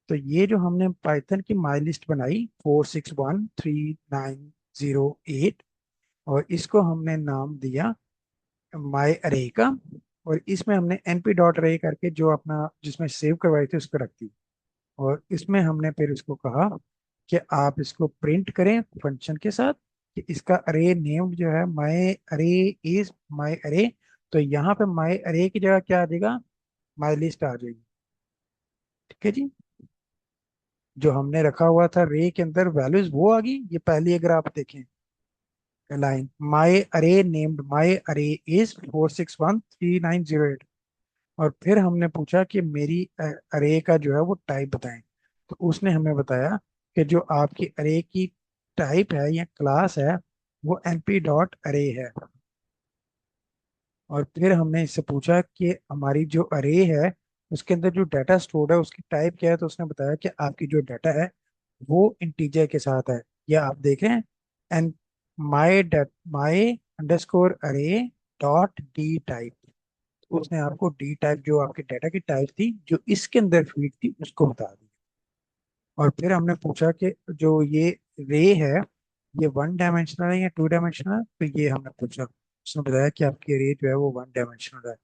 तो ये जो हमने Python की my list बनाई 4613908, और इसको हमने नाम दिया माई अरे का, और इसमें हमने np डॉट अरे करके जो अपना जिसमें सेव करवाई थी उसको रख दी। और इसमें हमने फिर इसको कहा कि आप इसको प्रिंट करें फंक्शन के साथ कि इसका अरे नेम जो है माई अरे इज माई अरे। तो यहाँ पे माई अरे की जगह क्या आ जाएगा, माई लिस्ट आ जाएगी। ठीक है जी। जो हमने रखा हुआ था रे के अंदर वैल्यूज वो आ गई, ये पहली अगर आप देखें लाइन, माई अरे नेम्ड माई अरे इज 4613908। और फिर हमने पूछा कि मेरी अरे का जो है वो टाइप बताएं, तो उसने हमें बताया कि जो आपकी अरे की टाइप है या क्लास है वो np डॉट अरे है। और फिर हमने इससे पूछा कि हमारी जो अरे है उसके अंदर जो डाटा स्टोर्ड है उसकी टाइप क्या है, तो उसने बताया कि आपकी जो डाटा है वो इंटीजर के साथ है। या आप देख रहे हैं, एंड माई अंडरस्कोर अरे डॉट डी टाइप, उसने आपको डी टाइप जो आपके डाटा की टाइप थी जो इसके अंदर फीड थी उसको बता दी। और फिर हमने पूछा कि जो ये रे है ये वन डायमेंशनल है या टू डायमेंशनल, तो ये हमने पूछा, उसने बताया कि आपकी एरे जो है वो वन डायमेंशनल है।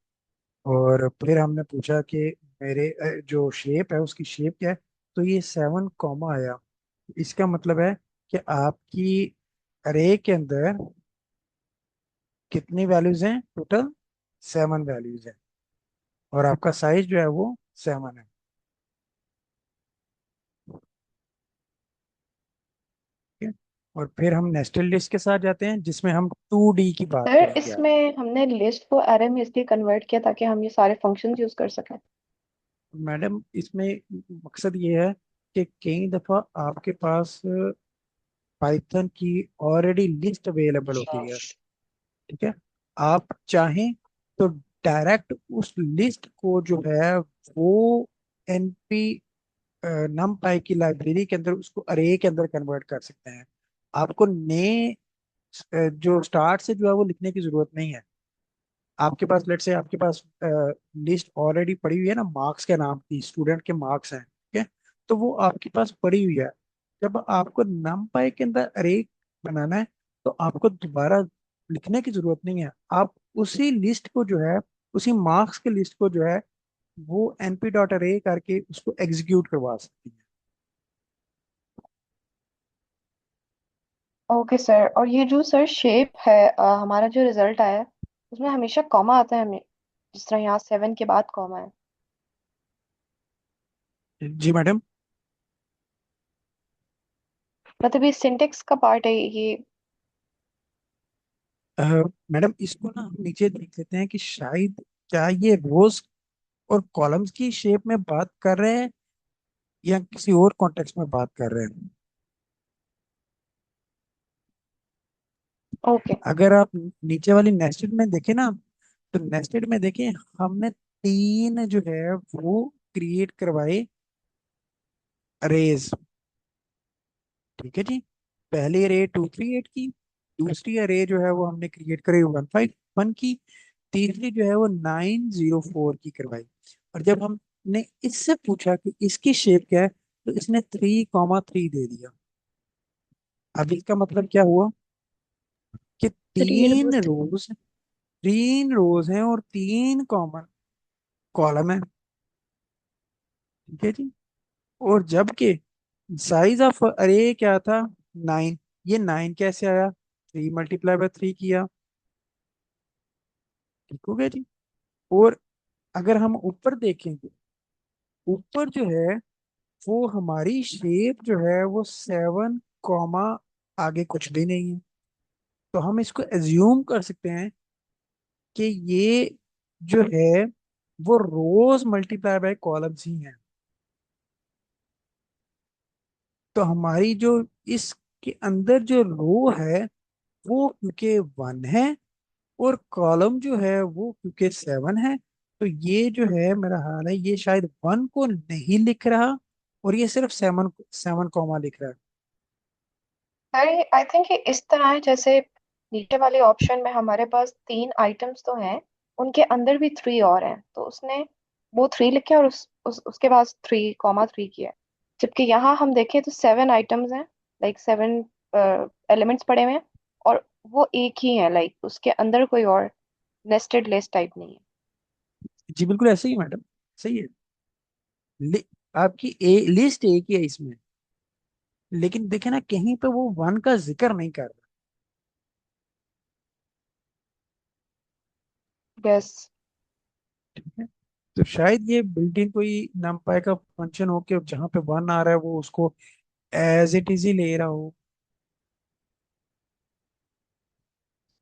और फिर हमने पूछा कि मेरे जो शेप है उसकी शेप क्या है, तो ये 7 कॉमा आया। इसका मतलब है कि आपकी अरे के अंदर कितनी वैल्यूज हैं टोटल, 7 वैल्यूज हैं, और आपका साइज जो है वो 7 है। ठीक है। और फिर हम नेस्टेड लिस्ट के साथ जाते हैं जिसमें हम 2D की बात सर करेंगे आप। इसमें हमने लिस्ट को अरे में इसलिए कन्वर्ट किया ताकि हम ये सारे फंक्शंस यूज कर सकें। मैडम इसमें मकसद ये है कि कई दफा आपके पास पाइथन की ऑलरेडी लिस्ट अवेलेबल होती है। ठीक है। आप चाहें तो डायरेक्ट उस लिस्ट को जो है वो एनपी नमपाई की लाइब्रेरी के अंदर उसको अरे के अंदर कन्वर्ट कर सकते हैं। आपको नए जो स्टार्ट से जो है वो लिखने की जरूरत नहीं है। आपके पास लेट से आपके पास लिस्ट ऑलरेडी पड़ी हुई है ना, मार्क्स के नाम की, स्टूडेंट के मार्क्स हैं, ठीक है, तो वो आपके पास पड़ी हुई है। जब आपको नमपाई के अंदर अरे बनाना है तो आपको दोबारा लिखने की जरूरत नहीं है। आप उसी लिस्ट को जो है, उसी मार्क्स के लिस्ट को जो है वो np डॉट अरे करके उसको एग्जीक्यूट करवा सकती है। ओके सर, और ये जो सर शेप है, हमारा जो रिजल्ट आया है उसमें हमेशा कॉमा आता है हमें, जिस तरह यहाँ 7 के बाद कॉमा है। जी मैडम। मतलब ये सिंटेक्स का पार्ट है ये। अ, मैडम इसको ना हम नीचे देख लेते हैं कि शायद क्या ये रोज और कॉलम्स की शेप में बात कर रहे हैं या किसी और कॉन्टेक्स्ट में बात कर रहे हैं। ओके। अगर आप नीचे वाली नेस्टेड में देखें ना, तो नेस्टेड में देखें, हमने 3 जो है वो क्रिएट करवाए अरेज। ठीक है जी। पहली अरे 238 की, दूसरी अरे जो है वो हमने क्रिएट करी 151 की, तीसरी जो है वो 904 की करवाई। और जब हमने इससे पूछा कि इसकी शेप क्या है, तो इसने 3,3 दे दिया। अब इसका मतलब क्या हुआ कि थ्री तीन रोज हैं और 3 कॉमन कॉलम है। ठीक है जी। और जबकि साइज ऑफ अरे क्या था, 9। ये 9 कैसे आया, 3 × 3 किया। ठीक हो गया जी। और अगर हम ऊपर देखें, ऊपर जो है वो हमारी शेप जो है वो 7 कॉमा आगे कुछ भी नहीं है। तो हम इसको एज्यूम कर सकते हैं कि ये जो है वो रोज मल्टीप्लाई बाय कॉलम्स ही हैं। तो हमारी जो इसके अंदर जो रो है वो क्योंकि 1 है, और कॉलम जो है वो क्योंकि 7 है, तो ये जो है मेरा हाल है ये शायद 1 को नहीं लिख रहा, और ये सिर्फ 7 कॉमा लिख रहा है। अरे आई थिंक ये इस तरह है जैसे नीचे वाले ऑप्शन में हमारे पास 3 आइटम्स तो हैं, उनके अंदर भी 3 और हैं, तो उसने वो 3 लिखे और उसके बाद 3 कॉमा 3 किया है। जबकि यहाँ हम देखें तो 7 आइटम्स हैं, लाइक 7 एलिमेंट्स पड़े हुए हैं, और वो एक ही है, लाइक उसके अंदर कोई और नेस्टेड लिस्ट टाइप नहीं है। जी बिल्कुल ऐसे ही मैडम, सही है। लि, आपकी लिस्ट एक ही है इसमें, लेकिन देखे ना कहीं पे वो 1 का जिक्र नहीं कर रहा। यस। ठीक है। तो शायद ये बिल्ट इन कोई numpy का फंक्शन हो के जहाँ पे 1 आ रहा है वो उसको एज इट इज ही ले रहा हो।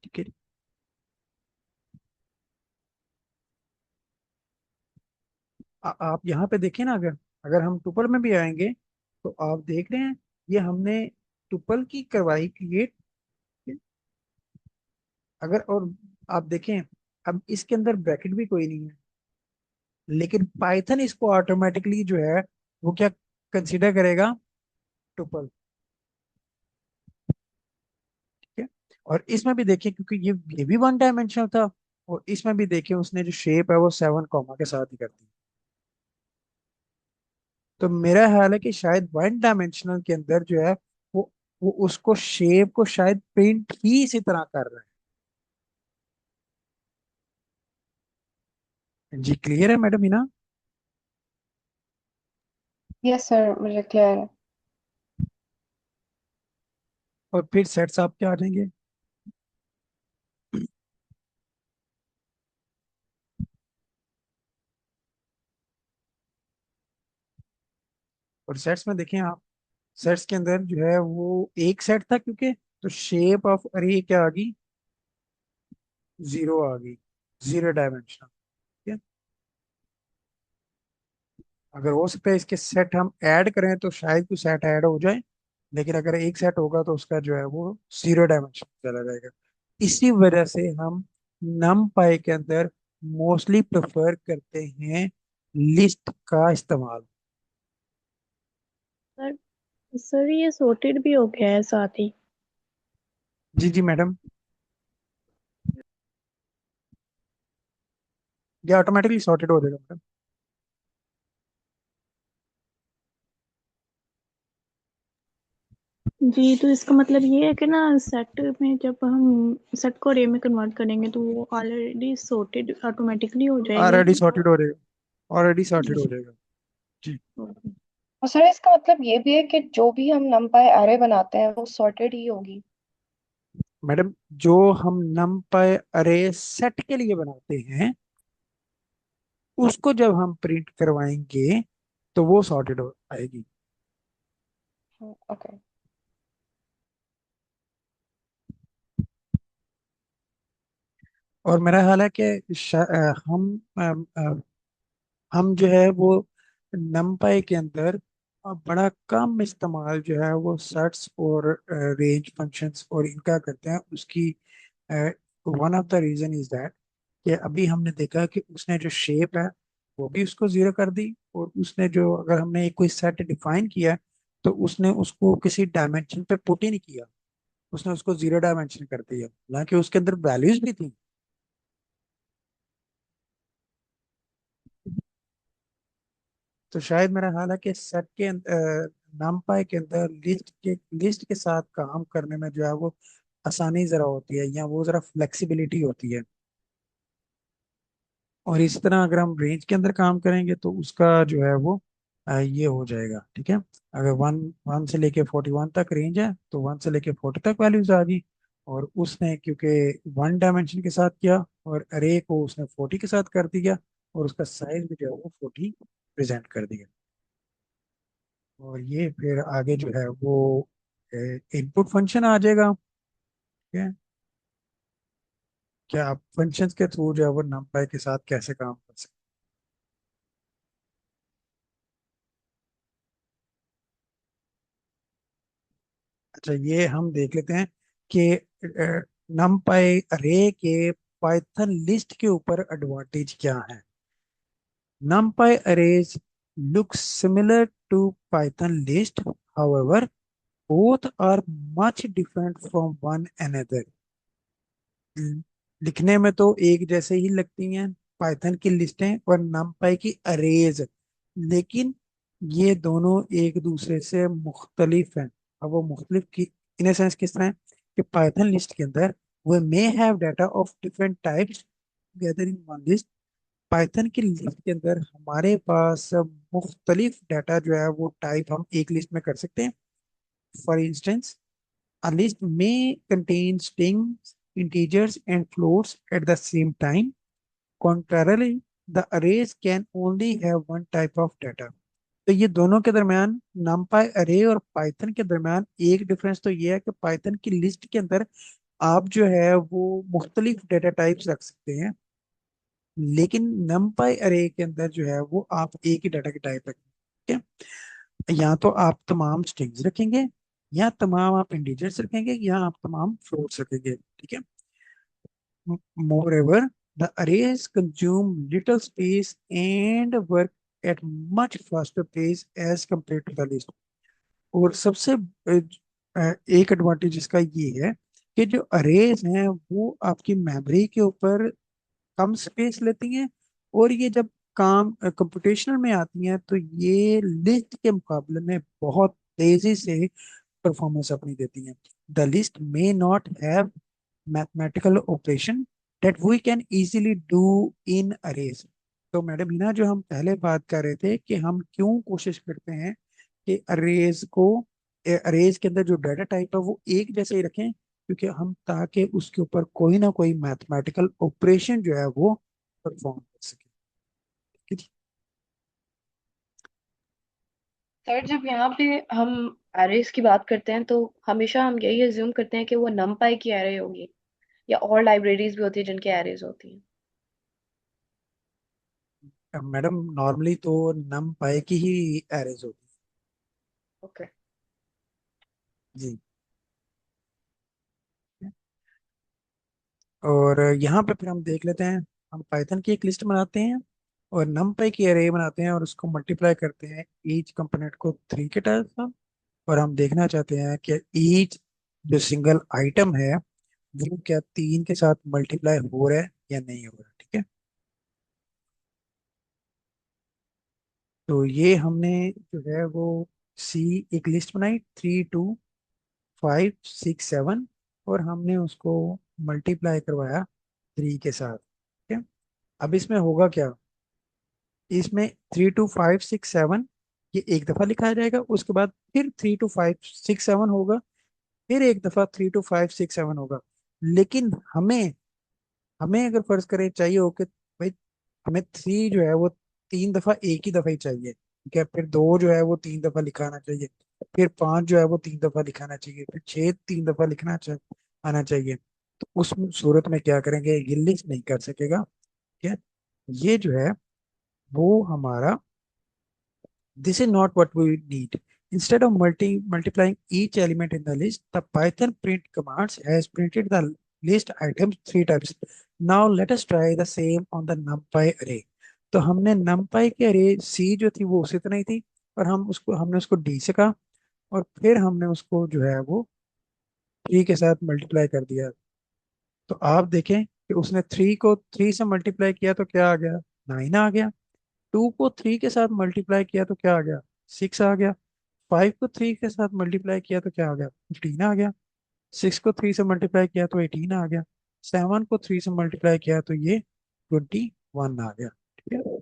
ठीक है। आप यहाँ पे देखें ना, अगर अगर हम टुपल में भी आएंगे तो आप देख रहे हैं ये हमने टुपल की करवाई क्रिएट। अगर और आप देखें, अब इसके अंदर ब्रैकेट भी कोई नहीं है, लेकिन पाइथन इसको ऑटोमेटिकली जो है वो क्या कंसीडर करेगा, टुपल। ठीक है। और इसमें भी देखिए क्योंकि ये भी 1 डायमेंशनल था, और इसमें भी देखिए उसने जो शेप है वो 7 कॉमा के साथ ही कर दी। तो मेरा ख्याल है कि शायद 1 डायमेंशनल के अंदर जो है वो वो उसको शेप को शायद प्रिंट ही इसी तरह कर रहा है। जी क्लियर है मैडम इना? यस सर, मुझे क्लियर है। और फिर सेट्स आप क्या आ जाएंगे? और सेट्स में देखें आप, सेट्स के अंदर जो है वो एक सेट था, क्योंकि तो शेप ऑफ अरे क्या आ गई? जीरो आ गई, जीरो डायमेंशनल। ठीक है, अगर हो सकता है इसके सेट हम ऐड करें तो शायद कुछ सेट ऐड हो जाए, लेकिन अगर एक सेट होगा तो उसका जो है वो जीरो डायमेंशन चला जाएगा। इसी वजह से हम नम पाई के अंदर मोस्टली प्रेफर करते हैं लिस्ट का इस्तेमाल। सर सर ये सॉर्टेड भी हो गया है साथ ही। जी जी मैडम, ये ऑटोमेटिकली सॉर्टेड हो जाएगा मैडम। जी, तो इसका मतलब ये है कि ना सेट में जब हम सेट को अरे में कन्वर्ट करेंगे तो वो ऑलरेडी सॉर्टेड ऑटोमेटिकली हो जाएंगे। ऑलरेडी सॉर्टेड हो जाएगा, ऑलरेडी सॉर्टेड हो जाएगा। जी ओके। और सर इसका मतलब ये भी है कि जो भी हम numpy array बनाते हैं वो सॉर्टेड ही होगी। मैडम, जो हम नमपाई अरे सेट के लिए बनाते हैं उसको जब हम प्रिंट करवाएंगे तो वो सॉर्टेड हो आएगी। ओके। और मेरा ख्याल है कि हम जो है वो नमपाई के अंदर बड़ा कम इस्तेमाल जो है वो सर्ट्स और रेंज फंक्शंस और इनका करते हैं। उसकी one of the reason is that कि अभी हमने देखा कि उसने जो शेप है वो भी उसको जीरो कर दी, और उसने जो अगर हमने एक कोई सेट डिफाइन किया तो उसने उसको किसी डायमेंशन पे पुट ही नहीं किया, उसने उसको जीरो डायमेंशन कर दिया, हालांकि उसके अंदर वैल्यूज भी थी। तो शायद मेरा ख्याल है कि सेट के नामपाई के अंदर लिस्ट के साथ काम करने में जो है वो आसानी जरा होती है, या वो जरा फ्लेक्सिबिलिटी होती है। और इसी तरह अगर हम रेंज के अंदर काम करेंगे तो उसका जो है वो ये हो जाएगा। ठीक है, अगर वन वन से लेके 41 तक रेंज है तो 1 से लेके 40 तक वैल्यूज आ गई, और उसने क्योंकि वन डायमेंशन के साथ किया और अरे को उसने 40 के साथ कर दिया, और उसका साइज भी जो है वो 40 प्रेजेंट कर दिया। और ये फिर आगे जो है वो इनपुट फंक्शन आ जाएगा। ठीक है, क्या आप फंक्शंस के थ्रू जो है वो नंपाई के साथ कैसे काम कर सकते हैं? अच्छा, ये हम देख लेते हैं कि नंपाई अरे के पाइथन लिस्ट के ऊपर एडवांटेज क्या है। NumPy arrays look similar to Python list, however, both are much different from one another. लिखने में तो एक जैसे ही लगती हैं पाइथन की लिस्टें और numpy की अरेज, लेकिन ये दोनों एक दूसरे से मुख्तलिफ हैं। अब वो मुख्तलिफ की इन सेंस किस तरह है कि पाइथन लिस्ट के अंदर we may have data of different types together in one list। Python की लिस्ट के अंदर हमारे पास मुख्तलिफ डाटा जो है वो टाइप हम एक लिस्ट में कर सकते हैं। For instance, a list may contain strings, integers and floats at the same time. Contrarily, the arrays can only have one type of data। तो ये दोनों के दरमियान, numpy अरे और पाइथन के दरमियान एक डिफरेंस तो ये है कि पाइथन की लिस्ट के अंदर आप जो है वो मुख्तलिफ डेटा टाइप्स रख सकते हैं, लेकिन numpy अरे के अंदर जो है वो आप एक ही डाटा की टाइप रखेंगे। ठीक है, या तो आप तमाम स्ट्रिंग्स रखेंगे, या तमाम आप इंटीजर्स रखेंगे, या आप तमाम फ्लोट्स रखेंगे। ठीक है, moreover, the arrays consume little space and work at much faster pace as compared to the list। और सबसे एक एडवांटेज इसका ये है कि जो अरेज हैं वो आपकी मेमोरी के ऊपर कम स्पेस लेती हैं, और ये जब काम कंप्यूटेशनल में आती हैं तो ये लिस्ट के मुकाबले में बहुत तेजी से परफॉर्मेंस अपनी देती हैं। The list may not have mathematical operation that we can easily do in arrays. तो मैडम हिना, जो हम पहले बात कर रहे थे कि हम क्यों कोशिश करते हैं कि अरेज के अंदर जो डाटा टाइप है वो एक जैसे ही रखें, क्योंकि हम ताकि उसके ऊपर कोई ना कोई मैथमेटिकल ऑपरेशन जो है वो परफॉर्म कर सके। ठीक है? सर जब यहाँ पे हम एरेज की बात करते हैं तो हमेशा हम यही अज्यूम करते हैं कि वो नमपाई की एरे होगी, या और लाइब्रेरीज भी होती है जिनकी एरेज होती हैं। मैडम नॉर्मली तो नम पाई की ही एरेज होती ओके। है जी। और यहाँ पे फिर हम देख लेते हैं, हम पाइथन की एक लिस्ट बनाते हैं और numpy की एरे बनाते हैं और उसको मल्टीप्लाई करते हैं ईच कंपोनेंट को 3 के टाइप का। और हम देखना चाहते हैं कि ईच जो सिंगल आइटम है वो क्या 3 के साथ मल्टीप्लाई हो रहा है या नहीं हो रहा है। ठीक है, तो ये हमने जो है वो सी एक लिस्ट बनाई 3 2 5 6 7, और हमने उसको मल्टीप्लाई करवाया 3 के साथ। ठीक है, अब इसमें होगा क्या, इसमें 3 2 5 6 7 ये एक दफा लिखा जाएगा, उसके बाद फिर 3 2 5 6 7 होगा, फिर एक दफा 3 2 5 6 7 होगा। लेकिन हमें हमें अगर फर्ज करें चाहिए हो कि भाई हमें 3 जो है वो 3 दफा एक ही दफा ही चाहिए, ठीक है, फिर 2 जो है वो 3 दफा लिखाना चाहिए, फिर 5 जो है वो 3 दफा लिखाना चाहिए, फिर 6 3 दफा लिखना आना चाहिए। तो उस सूरत में क्या करेंगे, ये लिस्ट नहीं कर सकेगा। ठीक है, ये जो है वो हमारा, this is not what we need. Instead of multiplying each element in the list, the Python print commands has printed the list items 3 times. Now let us try the same on the numpy array. तो हमने numpy के array c जो थी वो उसी तरह ही थी, और हमने उसको d से कहा, और फिर हमने उसको जो है वो 3 के साथ मल्टीप्लाई कर दिया। तो आप देखें कि उसने 3 को 3 से मल्टीप्लाई किया तो क्या आ गया, 9 आ गया। 2 को 3 के साथ मल्टीप्लाई किया तो क्या आ गया, 6 आ गया। 5 को 3 के साथ मल्टीप्लाई किया तो क्या आ गया, 15 आ गया। 6 को 3 से मल्टीप्लाई किया तो 18 आ गया। 7 को 3 से मल्टीप्लाई किया तो ये 21 आ गया। ठीक है,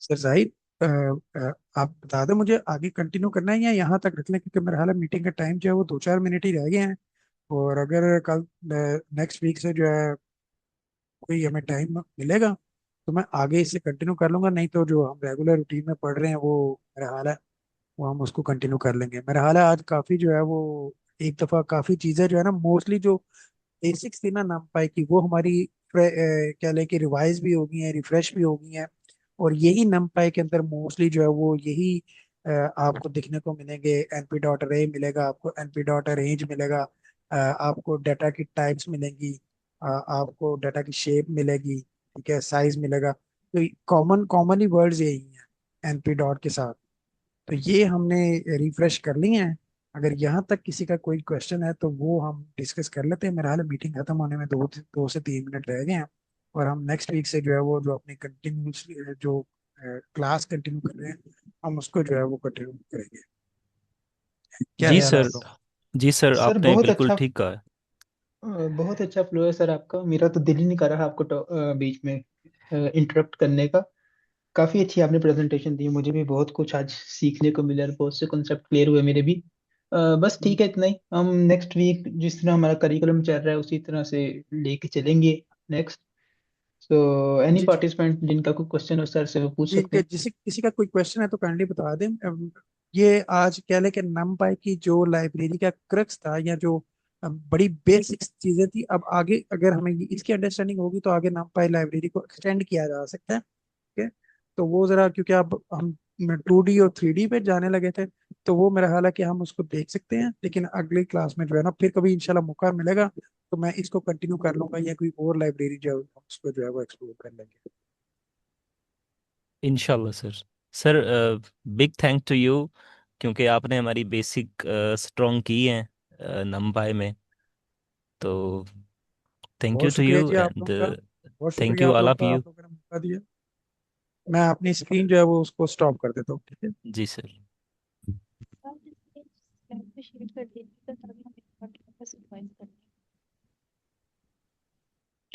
सर जाहिद, आप बता दें मुझे आगे कंटिन्यू करना है या यहाँ तक रख लें, क्योंकि मेरा हाल मीटिंग का टाइम जो है वो 2 4 मिनट ही रह गए हैं। और अगर कल नेक्स्ट वीक से जो है कोई हमें टाइम मिलेगा तो मैं आगे इससे कंटिन्यू कर लूंगा, नहीं तो जो हम रेगुलर रूटीन में पढ़ रहे हैं वो मेरा हाल है वो हम उसको कंटिन्यू कर लेंगे। मेरा हाल है आज काफ़ी जो है वो एक दफ़ा काफ़ी चीज़ें जो है ना, मोस्टली जो बेसिक्स थी ना नाम पाई की, वो हमारी क्या लें कि रिवाइज भी हो गई हैं, रिफ्रेश भी हो गई हैं। और यही नमपाई के अंदर मोस्टली जो है वो यही आपको दिखने को मिलेंगे। एनपी डॉट अरे मिलेगा आपको, एनपी डॉट अरेंज मिलेगा, आपको डाटा की टाइप्स मिलेंगी, आपको डाटा की शेप मिलेगी, ठीक है, साइज मिलेगा। तो कॉमन कॉमन ही वर्ड्स यही हैं एनपी डॉट के साथ। तो ये हमने रिफ्रेश कर लिए हैं। अगर यहाँ तक किसी का कोई क्वेश्चन है तो वो हम डिस्कस कर लेते हैं। मेरा हाल मीटिंग खत्म होने में 2 से 3 मिनट रह गए हैं, और हम नेक्स्ट वीक से जो है वो जो अपनी कंटिन्यूस जो क्लास कंटिन्यू कर रहे हैं हम उसको जो है वो कंटिन्यू करेंगे। क्या जी ख्याल है आप सर। लोग? जी सर, सर आपने बहुत बिल्कुल अच्छा। ठीक कहा है। बहुत अच्छा फ्लो है सर आपका। मेरा तो दिल ही नहीं कर रहा आपको बीच में इंटरप्ट करने का। काफी अच्छी आपने प्रेजेंटेशन दी, मुझे भी बहुत कुछ आज सीखने को मिला और बहुत से कॉन्सेप्ट क्लियर हुए मेरे भी। बस ठीक है, इतना ही। हम नेक्स्ट वीक जिस तरह हमारा करिकुलम चल रहा है उसी तरह से लेके चलेंगे नेक्स्ट। सो एनी जी जी पार्टिसिपेंट जिनका कोई क्वेश्चन हो सर से वो पूछ जी, सकते हैं। जिसे किसी का कोई क्वेश्चन है तो काइंडली बता दें। ये आज क्या लें कि नमपाई की जो लाइब्रेरी का क्रक्स था, या जो बड़ी बेसिक चीजें थी, अब आगे अगर हमें इसकी अंडरस्टैंडिंग होगी तो आगे नमपाई लाइब्रेरी को एक्सटेंड किया जा सकता है। ठीक है, तो वो जरा, क्योंकि अब हम 2D और 3D पे जाने लगे थे, तो वो मेरा हाल है कि हम उसको देख सकते हैं, लेकिन अगली क्लास में जो है ना फिर कभी इंशाल्लाह मौका मिलेगा तो मैं इसको कंटिन्यू कर लूंगा, या कोई और लाइब्रेरी जो है हम उसको जो है वो एक्सप्लोर कर लेंगे। इंशाल्लाह sir. Sir, big thank to you, क्योंकि आपने हमारी बेसिक स्ट्रॉन्ग की है नंपाई में। तो थैंक यू बहुत टू शुक्रिया यू जी आप एंड लोगों का, बहुत थैंक शुक्रिया यू आप ऑल लोगों ऑफ का, यू। आप लोगों ने मौका दिया। मैं अपनी स्क्रीन जो है वो उसको स्टॉप कर देता हूँ, ठीक है। जी सर। आप इसके स्लाइड पे शेयर कर दीजिए।